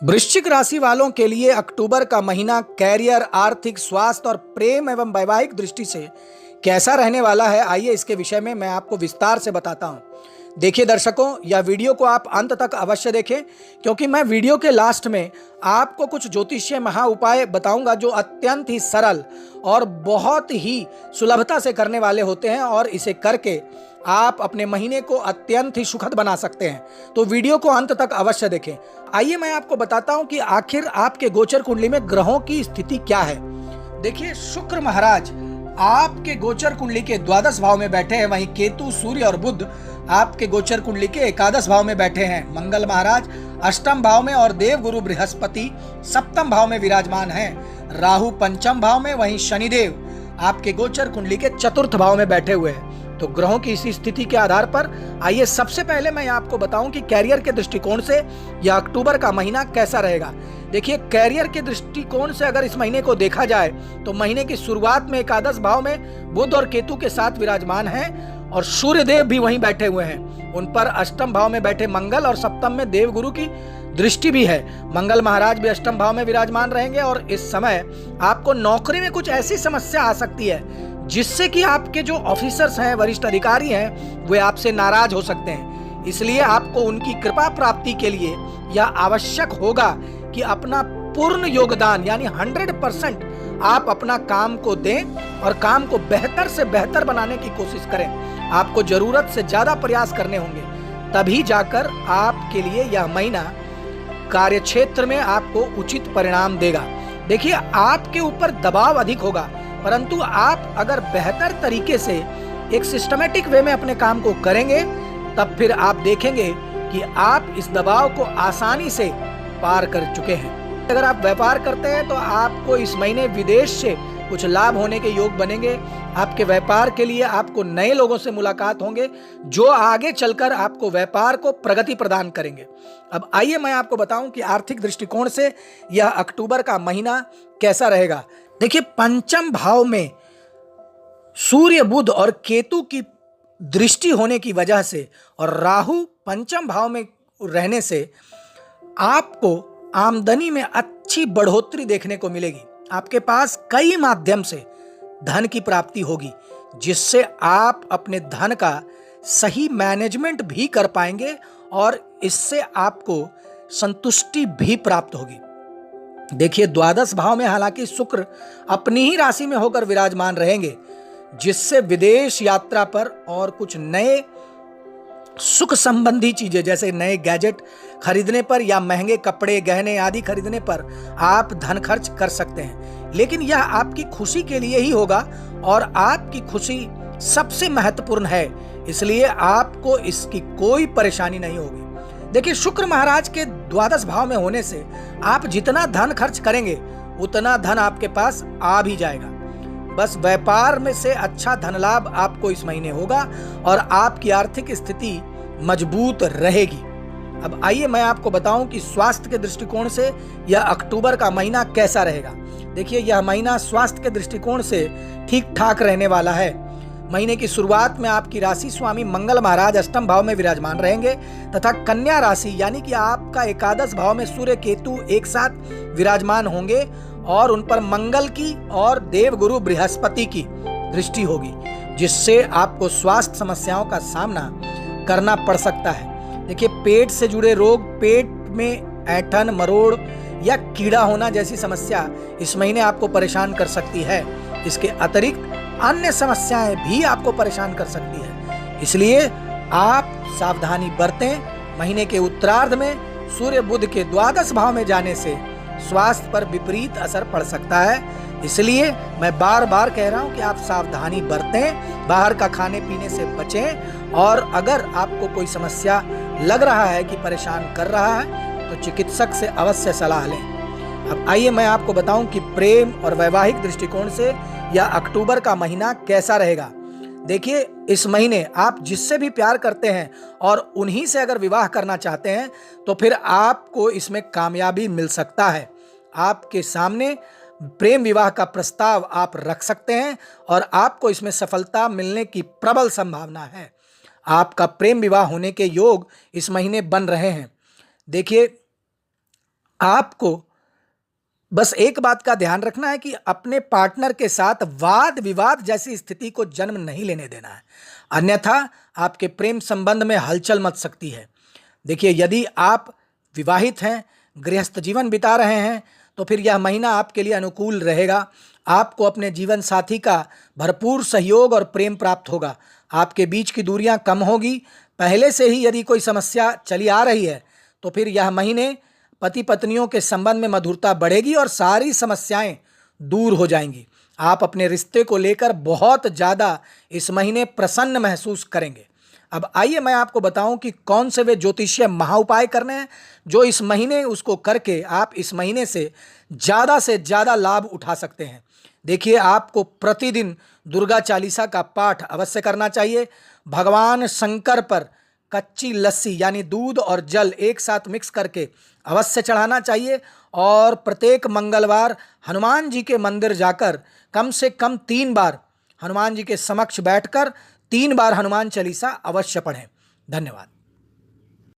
वृश्चिक राशि वालों के लिए अक्टूबर का महीना कैरियर, आर्थिक, स्वास्थ्य और प्रेम एवं वैवाहिक दृष्टि से कैसा रहने वाला है, आइए इसके विषय में मैं आपको विस्तार से बताता हूं। देखिए दर्शकों, यह वीडियो को आप अंत तक अवश्य देखें, क्योंकि मैं वीडियो के लास्ट में आपको कुछ ज्योतिषीय महा उपाय बताऊंगा जो अत्यंत ही सरल और बहुत ही सुलभता से करने वाले होते हैं और इसे करके आप अपने महीने को अत्यंत ही सुखद बना सकते हैं। तो वीडियो को अंत तक अवश्य देखें। आइए मैं आपको बताता हूं कि आखिर आपके गोचर कुंडली में ग्रहों की स्थिति क्या है। देखिए, शुक्र महाराज आपके गोचर कुंडली के द्वादश भाव में बैठे हैं, वहीं केतु, सूर्य और बुध आपके गोचर कुंडली के एकादश भाव में बैठे हैं। मंगल महाराज अष्टम भाव में और देव गुरु बृहस्पति सप्तम भाव में विराजमान हैं। राहु पंचम भाव में, वहीं शनिदेव आपके गोचर कुंडली के चतुर्थ भाव में बैठे हुए हैं। तो ग्रहों की इसी स्थिति के आधार पर आइए सबसे पहले मैं आपको बताऊं कि कैरियर के दृष्टिकोण से यह अक्टूबर का महीना कैसा रहेगा। देखिए, कैरियर के दृष्टिकोण से अगर इस महीने को देखा जाए तो महीने की शुरुआत में एकादश भाव में बुध और केतु के साथ विराजमान हैं और सूर्य देव भी वहीं बैठे हुए हैं। उन पर अष्टम भाव में बैठे मंगल और सप्तम में देव गुरु की दृष्टि भी है। मंगल महाराज भी अष्टम भाव में विराजमान रहेंगे और इस समय आपको नौकरी में कुछ ऐसी समस्या आ सकती है जिससे कि आपके जो ऑफिसर्स हैं, वरिष्ठ अधिकारी हैं, वे आपसे नाराज हो सकते हैं। इसलिए आपको उनकी कृपा प्राप्ति के लिए यह आवश्यक होगा कि अपना पूर्ण योगदान यानी 100% आप अपना काम को दें और काम को बेहतर से बेहतर बनाने की कोशिश करें। आपको जरूरत से ज्यादा प्रयास करने होंगे, तभी जाकर आपके लिए यह महीना कार्यक्षेत्र में आपको उचित परिणाम देगा। देखिए, आपके ऊपर दबाव अधिक होगा, परंतु आप अगर बेहतर तरीके से एक सिस्टमेटिक वे में अपने काम को करेंगे तब फिर आप देखेंगे कि आप इस दबाव को आसानी से पार कर चुके हैं। अगर आप व्यापार करते हैं तो आपको इस महीने विदेश से कुछ लाभ होने के योग बनेंगे। आपके व्यापार के लिए आपको नए लोगों से मुलाकात होंगे जो आगे चलकर आपको व्यापार को प्रगति प्रदान करेंगे। अब आइए मैं आपको बताऊं कि आर्थिक दृष्टिकोण से यह अक्टूबर का महीना कैसा रहेगा। देखिए, पंचम भाव में सूर्य, बुध और केतु की दृष्टि होने की वजह से और राहु पंचम भाव में रहने से आपको आमदनी में अच्छी बढ़ोतरी देखने को मिलेगी। आपके पास कई माध्यम से धन की प्राप्ति होगी, जिससे आप अपने धन का सही मैनेजमेंट भी कर पाएंगे और इससे आपको संतुष्टि भी प्राप्त होगी। देखिए, द्वादश भाव में हालांकि शुक्र अपनी ही राशि में होकर विराजमान रहेंगे, जिससे विदेश यात्रा पर और कुछ नए सुख संबंधी चीजें जैसे नए गैजेट खरीदने पर या महंगे कपड़े, गहने आदि खरीदने पर आप धन खर्च कर सकते हैं। लेकिन यह आपकी खुशी के लिए ही होगा और आपकी खुशी सबसे महत्वपूर्ण है, इसलिए आपको इसकी कोई परेशानी नहीं होगी। देखिए, शुक्र महाराज के द्वादश भाव में होने से आप जितना धन खर्च करेंगे उतना धन आपके पास आ भी जाएगा। बस व्यापार में से अच्छा धन लाभ आपको इस महीने होगा और आपकी आर्थिक स्थिति मजबूत रहेगी। अब आइए मैं आपको बताऊं कि स्वास्थ्य के दृष्टिकोण से यह अक्टूबर का महीना कैसा रहेगा। देखिए, यह महीना स्वास्थ्य के दृष्टिकोण से ठीक ठाक रहने वाला है। महीने की शुरुआत में आपकी राशि स्वामी मंगल महाराज अष्टम भाव में विराजमान रहेंगे तथा कन्या राशि यानी कि आपका एकादश भाव में सूर्य, केतु एक साथ विराजमान होंगे और उन पर मंगल की और देव गुरु बृहस्पति की दृष्टि होगी, जिससे आपको स्वास्थ्य समस्याओं का सामना करना पड़ सकता है। देखिए, पेट से जुड़े रोग, पेट में ऐंठन, मरोड़ या कीड़ा होना जैसी समस्या इस महीने आपको परेशान कर सकती है। इसके अतिरिक्त अन्य समस्याएं भी आपको परेशान कर सकती है, इसलिए आप सावधानी बरतें। महीने के उत्तरार्ध में सूर्य बुध के द्वादश भाव में जाने से स्वास्थ्य पर विपरीत असर पड़ सकता है, इसलिए मैं बार बार कह रहा हूं कि आप सावधानी बरतें, बाहर का खाने पीने से बचें और अगर आपको कोई समस्या लग रहा है कि परेशान कर रहा है तो चिकित्सक से अवश्य सलाह लें। अब आइए मैं आपको बताऊं कि प्रेम और वैवाहिक दृष्टिकोण से यह अक्टूबर का महीना कैसा रहेगा। देखिए, इस महीने आप जिससे भी प्यार करते हैं और उन्हीं से अगर विवाह करना चाहते हैं तो फिर आपको इसमें कामयाबी मिल सकता है। आपके सामने प्रेम विवाह का प्रस्ताव आप रख सकते हैं और आपको इसमें सफलता मिलने की प्रबल संभावना है। आपका प्रेम विवाह होने के योग इस महीने बन रहे हैं। देखिए, आपको बस एक बात का ध्यान रखना है कि अपने पार्टनर के साथ वाद विवाद जैसी स्थिति को जन्म नहीं लेने देना है, अन्यथा आपके प्रेम संबंध में हलचल मच सकती है। देखिए, यदि आप विवाहित हैं, गृहस्थ जीवन बिता रहे हैं, तो फिर यह महीना आपके लिए अनुकूल रहेगा। आपको अपने जीवन साथी का भरपूर सहयोग और प्रेम प्राप्त होगा। आपके बीच की दूरियां कम होगी। पहले से ही यदि कोई समस्या चली आ रही है, तो फिर यह महीने पति पत्नियों के संबंध में मधुरता बढ़ेगी और सारी समस्याएं दूर हो जाएंगी। आप अपने रिश्ते को लेकर बहुत ज़्यादा इस महीने प्रसन्न महसूस करेंगे। अब आइए मैं आपको बताऊं कि कौन से वे ज्योतिषीय महा उपाय करने हैं जो इस महीने उसको करके आप इस महीने से ज़्यादा लाभ उठा सकते हैं। देखिए, आपको प्रतिदिन दुर्गा चालीसा का पाठ अवश्य करना चाहिए। भगवान शंकर पर कच्ची लस्सी यानी दूध और जल एक साथ मिक्स करके अवश्य चढ़ाना चाहिए और प्रत्येक मंगलवार हनुमान जी के मंदिर जाकर कम से कम 3 बार हनुमान जी के समक्ष बैठकर 3 बार हनुमान चालीसा अवश्य पढ़ें। धन्यवाद।